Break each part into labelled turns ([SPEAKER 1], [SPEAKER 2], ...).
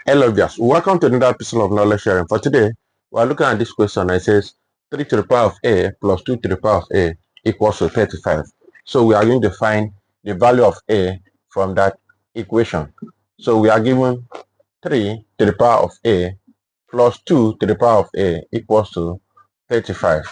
[SPEAKER 1] Hello viewers, welcome to another episode of knowledge sharing. For today, we are looking at this question. It says 3 to the power of a plus 2 to the power of a equals to 35. So we are going to find the value of a from that equation. So we are given 3 to the power of a plus 2 to the power of a equals to 35.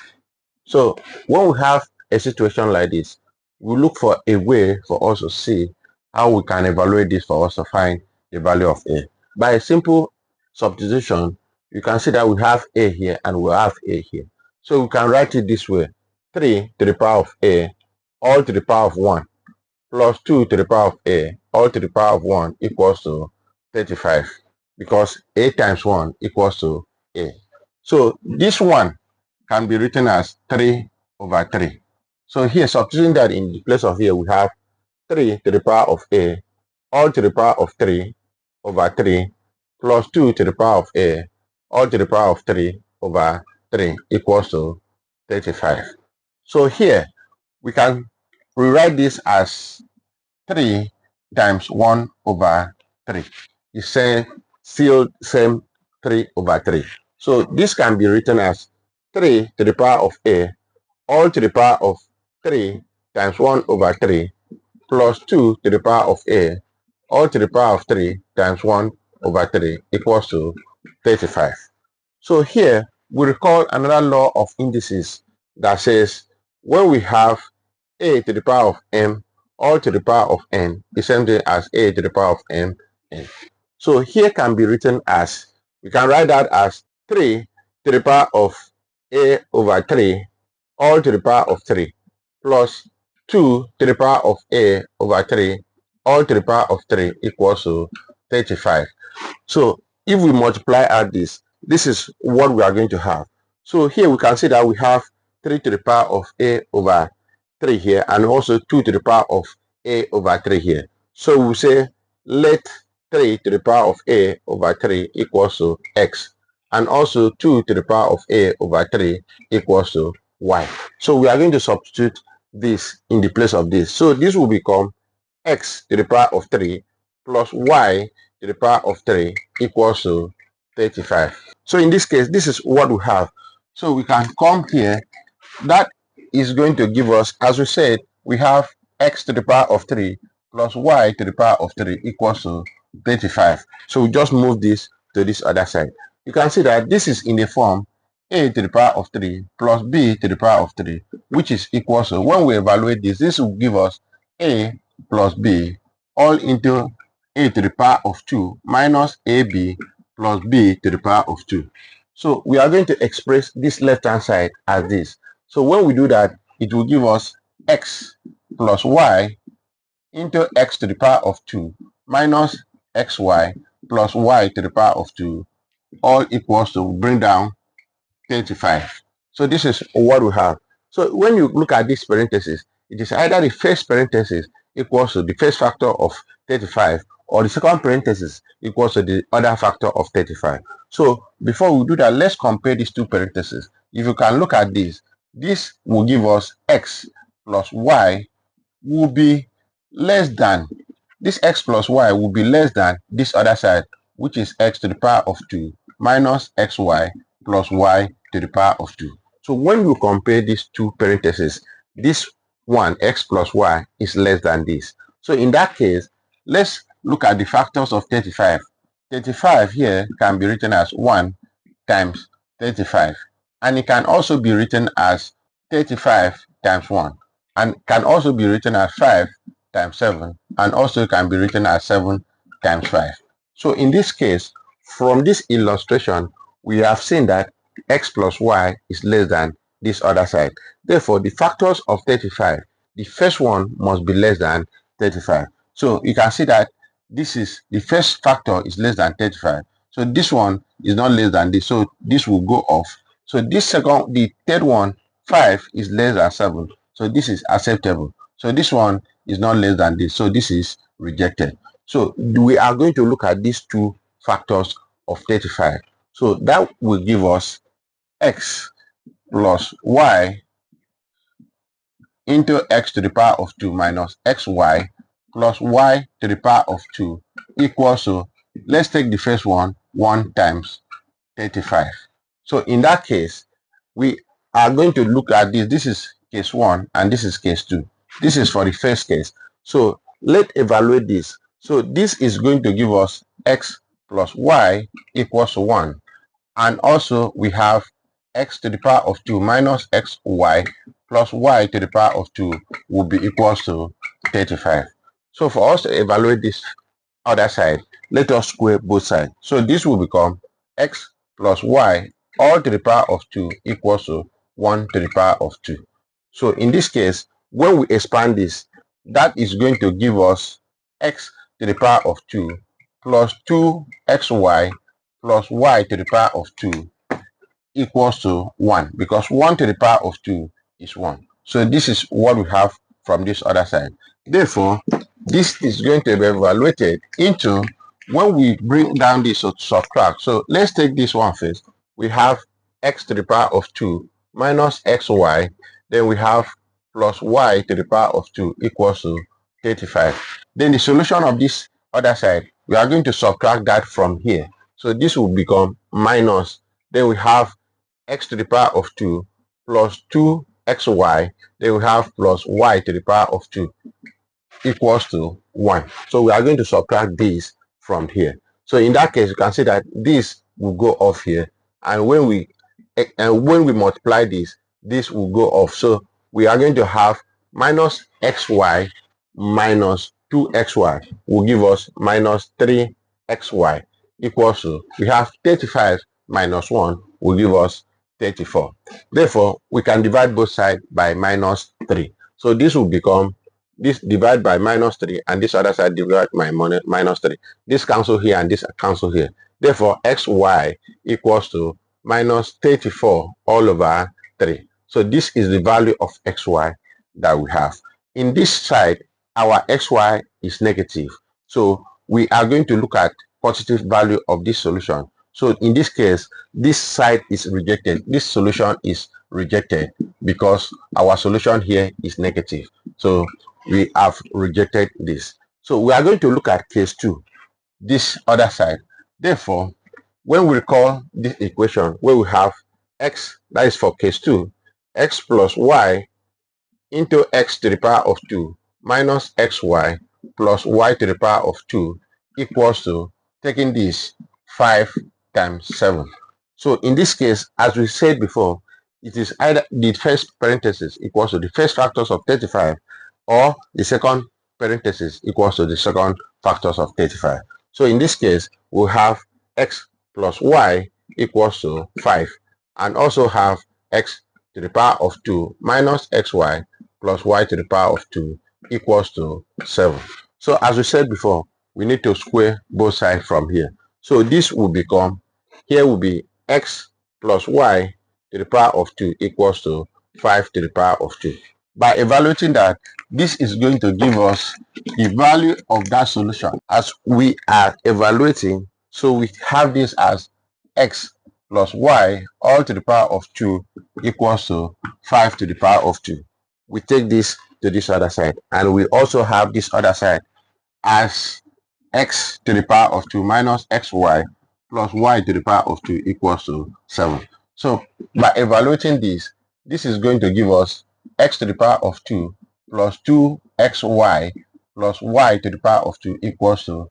[SPEAKER 1] So when we have a situation like this, we look for a way for us to see how we can evaluate this for us to find the value of a. By a simple substitution, you can see that we have a here and we have a here. So we can write it this way: 3 to the power of a all to the power of 1 plus 2 to the power of a all to the power of 1 equals to 35, because a times 1 equals to a. So this one can be written as 3 over 3. So here, substituting that in the place of here, we have 3 to the power of a all to the power of 3 over 3 plus 2 to the power of a all to the power of 3 over 3 equals to 35. So here, we can rewrite this as 3 times 1 over 3. You say still same 3 over 3. So this can be written as 3 to the power of a all to the power of 3 times 1 over 3 plus 2 to the power of a all to the power of 3 times 1 over 3 equals to 35. So here we recall another law of indices that says when we have a to the power of m all to the power of n is same thing as a to the power of m n. So here can be written as, we can write that as 3 to the power of a over 3 all to the power of 3 plus 2 to the power of a over 3 all to the power of 3 equals to 35. So if we multiply out this is what we are going to have. So here we can see that we have 3 to the power of a over 3 here and also 2 to the power of a over 3 here. So we say let 3 to the power of a over 3 equals to x, and also 2 to the power of a over 3 equals to y. So we are going to substitute this in the place of this. So this will become x to the power of 3 plus y to the power of 3 equals to 35. So in this case, this is what we have. So we can come here. That is going to give us, as we said, we have x to the power of 3 plus y to the power of 3 equals to 35. So we just move this to this other side. You can see that this is in the form a to the power of 3 plus b to the power of 3, which is equal to, when we evaluate this will give us a plus b all into a to the power of 2 minus ab plus b to the power of 2. So we are going to express this left hand side as this. So when we do that, it will give us x plus y into x to the power of 2 minus xy plus y to the power of 2, all equals to, bring down 35. So this is what we have. So when you look at this parenthesis, it is either the first parenthesis equals to the first factor of 35 or the second parenthesis equals to the other factor of 35. So before we do that, let's compare these two parentheses. If you can look at this will give us x plus y will be less than, this x plus y will be less than this other side, which is x to the power of 2 minus xy plus y to the power of 2. So when you compare these two parentheses, this one, x plus y, is less than this. So in that case, let's look at the factors of 35. 35 here can be written as 1 times 35, and it can also be written as 35 times 1, and can also be written as 5 times 7, and also can be written as 7 times 5. So in this case, from this illustration, we have seen that x plus y is less than this other side. Therefore, the factors of 35, the first one must be less than 35. So you can see that this is, the first factor is less than 35. So this one is not less than this. So this will go off. So this second, the third one, 5, is less than 7. So this is acceptable. So this one is not less than this. So this is rejected. So we are going to look at these two factors of 35. So that will give us x plus y into x to the power of 2 minus xy plus y to the power of 2 equals to let's take the first one, 1 times 35. So in that case, we are going to look at this. This is case 1 and this is case 2. This is for the first case. So let's evaluate this. So this is going to give us x plus y equals 1. And also we have x to the power of 2 minus xy plus y to the power of 2 will be equals to 35. So for us to evaluate this other side, let us square both sides. So this will become x plus y all to the power of 2 equals to 1 to the power of 2. So in this case, when we expand this, that is going to give us x to the power of 2 plus 2xy plus y to the power of 2 equals to 1, because 1 to the power of 2 is 1. So this is what we have from this other side. Therefore, this is going to be evaluated into, when we bring down this to subtract. So let's take this one first. We have x to the power of 2 minus xy. Then we have plus y to the power of 2 equals to 35. Then the solution of this other side, we are going to subtract that from here. So this will become minus. Then we have x to the power of 2 plus 2xy. Then we have plus y to the power of 2 equals to 1. So we are going to subtract this from here. So in that case, you can see that this will go off here, and when we multiply this will go off. So we are going to have minus xy minus 2xy will give us minus 3xy equals to, we have 35 minus 1 will give us 34. Therefore, we can divide both sides by minus 3. So this will become, this divide by minus 3, and this other side divide by minus 3. This cancel here and this cancel here. Therefore, xy equals to minus 34 all over 3. So this is the value of xy that we have. In this side, our xy is negative. So we are going to look at positive value of this solution. So in this case, this side is rejected. This solution is rejected because our solution here is negative. So we have rejected this. So we are going to look at case 2, this other side. Therefore, when we recall this equation where we have x, that is for case 2, x plus y into x to the power of 2 minus xy plus y to the power of 2 equals to, taking this, 5 times 7. So in this case, as we said before, it is either the first parenthesis equals to the first factors of 35, or the second parenthesis equals to the second factors of 35. So in this case, we'll have x plus y equals to 5, and also have x to the power of 2 minus xy plus y to the power of 2 equals to 7. So as we said before, we need to square both sides from here. So this will become, here will be x plus y to the power of 2 equals to 5 to the power of 2. By evaluating that, this is going to give us the value of that solution as we are evaluating. So we have this as x plus y all to the power of 2 equals to 5 to the power of 2. We take this to this other side, and we also have this other side as x to the power of 2 minus xy plus y to the power of 2 equals to 7. So by evaluating this, this is going to give us x to the power of 2 plus 2xy plus y to the power of 2 equals to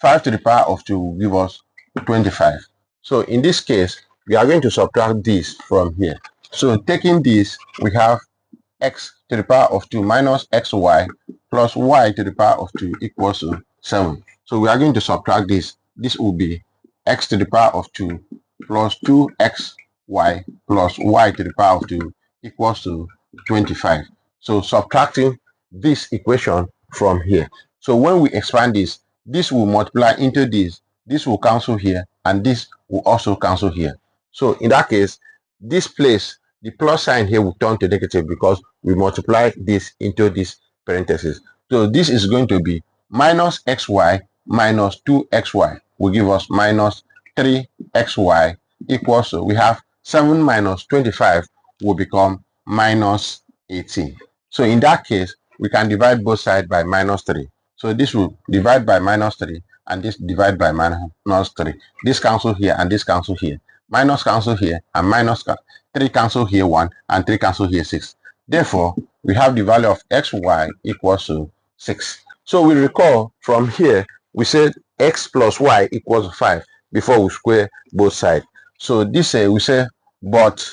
[SPEAKER 1] 5 to the power of 2 will give us 25. So in this case, we are going to subtract this from here. So taking this, we have x to the power of 2 minus xy plus y to the power of 2 equals to 7. So we are going to subtract this. This will be x to the power of 2 plus 2xy plus y to the power of 2 equals to 25. So subtracting this equation from here. So when we expand this will multiply into this will cancel here, and this will also cancel here. So in that case, this place, the plus sign here will turn to negative because we multiply this into this parenthesis. So this is going to be minus xy minus 2xy will give us minus 3xy equals to, we have 7 minus 25 will become minus 18. So in that case, we can divide both sides by minus 3. So this will divide by minus 3, and this divide by minus 3. This cancel here and this cancel here. Minus cancel here and minus 3 cancel here 1 and 3 cancel here 6. Therefore, we have the value of xy equals to 6. So we recall from here, we said x plus y equals 5 before we square both sides. So this we say, but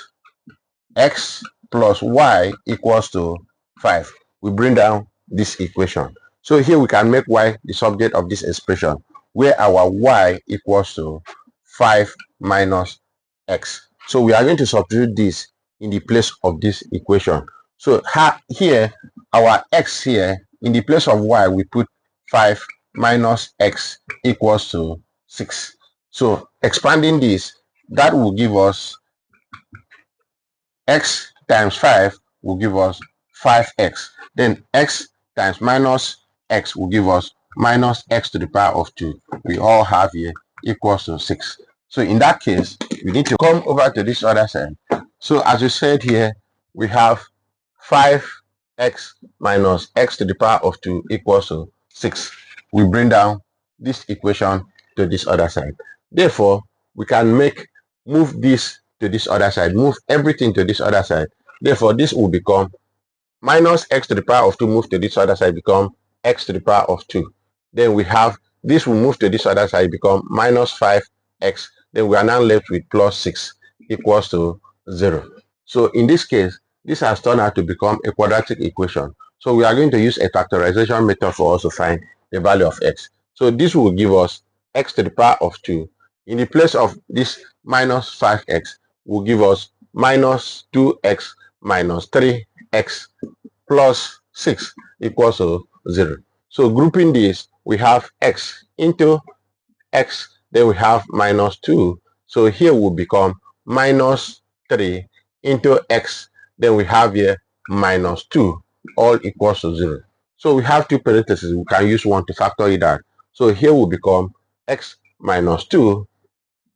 [SPEAKER 1] x plus y equals to 5. We bring down this equation. So here we can make y the subject of this expression, where our y equals to 5 minus x. So we are going to substitute this in the place of this equation. So here, our x here, in the place of y, we put 5 minus x equals to 6. So expanding this, that will give us x times 5 will give us 5x. Then x times minus x will give us minus x to the power of 2. We all have here equals to 6. So in that case, we need to come over to this other side. So as we said here, we have 5x minus x to the power of 2 equals to 6. We bring down this equation to this other side. Therefore, we can move this to this other side, move everything to this other side. Therefore, this will become minus x to the power of 2 move to this other side, become x to the power of 2. Then we have this will move to this other side, become minus 5x. Then we are now left with plus 6 equals to 0. So in this case, this has turned out to become a quadratic equation. So we are going to use a factorization method for us to find the value of x. So this will give us x to the power of 2. In the place of this minus 5x, will give us minus 2x minus 3x plus 6 equals to 0. So grouping this, we have x into x, then we have minus 2. So here will become minus 3 into x, then we have here minus 2, all equals to 0. So we have two parentheses, we can use one to factor it out. So here will become x minus 2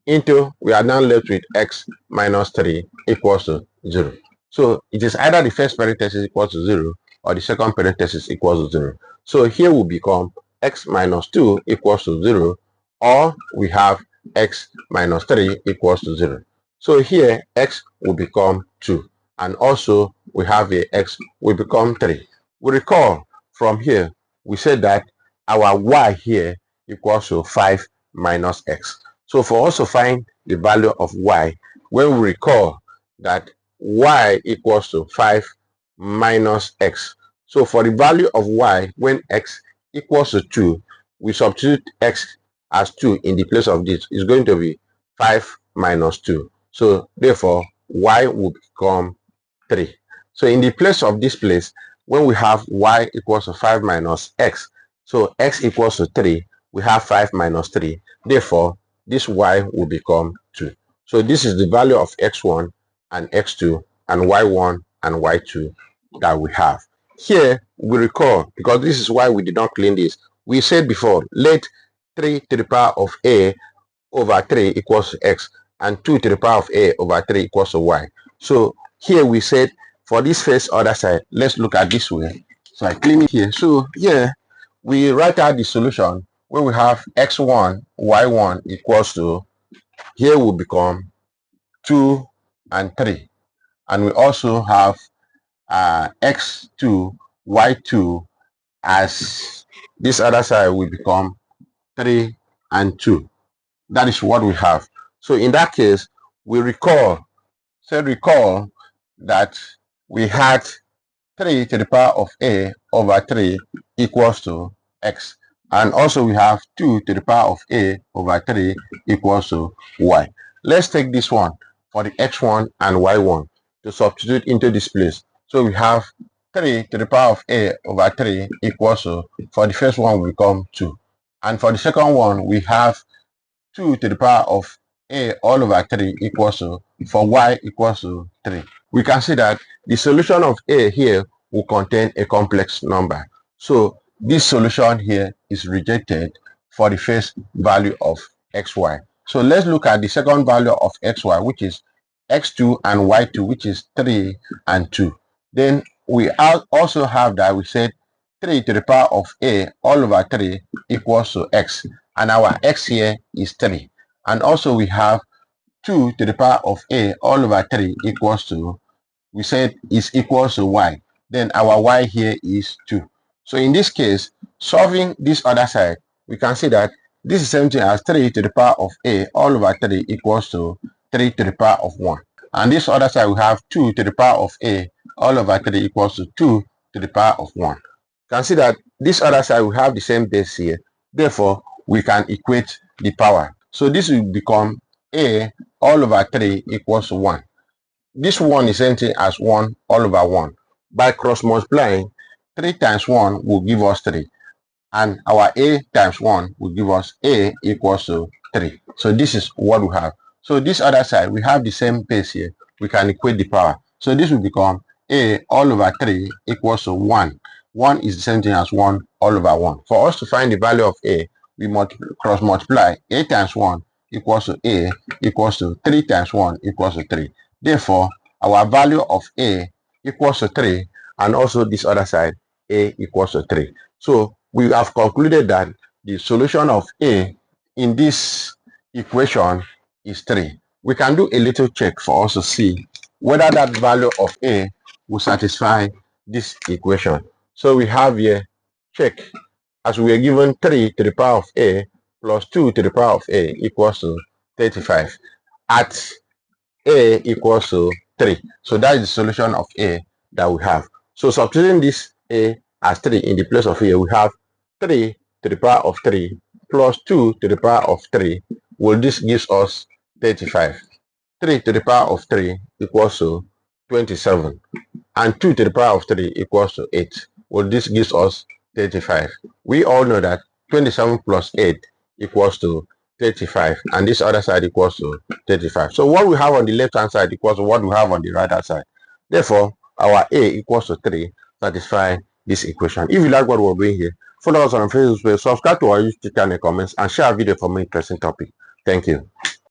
[SPEAKER 1] into, we are now left with x minus 3 equals to 0. So it is either the first parenthesis equals to 0 or the second parenthesis equals to 0. So here will become x minus 2 equals to 0, or we have x minus 3 equals to 0. So here x will become 2, and also we have a x will become 3. We recall from here, we said that our y here equals to 5 minus x. So for us to find the value of y, when we recall that y equals to 5 minus x. So for the value of y, when x equals to 2, we substitute x as 2 in the place of this. It's going to be 5 minus 2. So therefore, y will become 3. So in the place of this place, when we have y equals to 5 minus x, so x equals to 3, we have 5 minus 3. Therefore, this y will become 2. So this is the value of x1 and x2 and y1 and y2 that we have. Here, we recall, because this is why we did not clean this. We said before, let 3 to the power of a over 3 equals to x, and 2 to the power of a over 3 equals to y. So here we said, for this first other side, let's look at this way. So I clean it here. So here, we write out the solution where we have x1, y1 equals to, here will become 2 and 3. And we also have x2, y2 as this other side will become 3 and 2. That is what we have. So in that case, we recall that we had 3 to the power of a over 3 equals to x. And also we have 2 to the power of a over 3 equals to y. Let's take this one for the x1 and y1 to substitute into this place. So we have 3 to the power of a over 3 equals to, for the first one will become 2. And for the second one, we have 2 to the power of a all over 3 equals to, for y equals to 3. We can see that the solution of a here will contain a complex number. So this solution here is rejected for the first value of xy. So let's look at the second value of xy, which is x2 and y2, which is 3 and 2. Then we also have that we said 3 to the power of a all over 3 equals to x, and our x here is 3. And also we have 2 to the power of a all over 3 equals to, we said is equals to y. Then our y here is 2. So in this case, solving this other side, we can see that this is same thing as 3 to the power of a all over 3 equals to 3 to the power of 1. And this other side, we have 2 to the power of a all over 3 equals to 2 to the power of 1. You can see that this other side, we have the same base here. Therefore, we can equate the power. So this will become a all over 3 equals to 1. This one is same thing as 1 all over 1. By cross multiplying, 3 times 1 will give us 3. And our a times 1 will give us a equals to 3. So this is what we have. So this other side, we have the same base here. We can equate the power. So this will become a all over 3 equals to 1. 1 is the same thing as 1 all over 1. For us to find the value of a, we must cross multiply. A times 1 equals to a equals to 3 times 1 equals to 3. Therefore, our value of a equals to 3, and also this other side, a equals to 3. So we have concluded that the solution of a in this equation is 3. We can do a little check for us to see whether that value of a will satisfy this equation. So we have here, check, as we are given 3 to the power of a plus 2 to the power of a equals to 35 at a equals to 3. So that is the solution of a that we have. So substituting this a as 3 in the place of a, we have 3 to the power of 3 plus 2 to the power of 3. Well, this gives us 35. 3 to the power of 3 equals to 27. And 2 to the power of 3 equals to 8. Well, this gives us 35. We all know that 27 plus 8 equals to 35, and this other side equals to 35. So what we have on the left hand side equals to what we have on the right hand side. Therefore, our a equals to 3 satisfy this equation. If you like what we're doing here, follow us on Facebook, subscribe to our YouTube channel, comments, and share a video for more interesting topic. Thank you.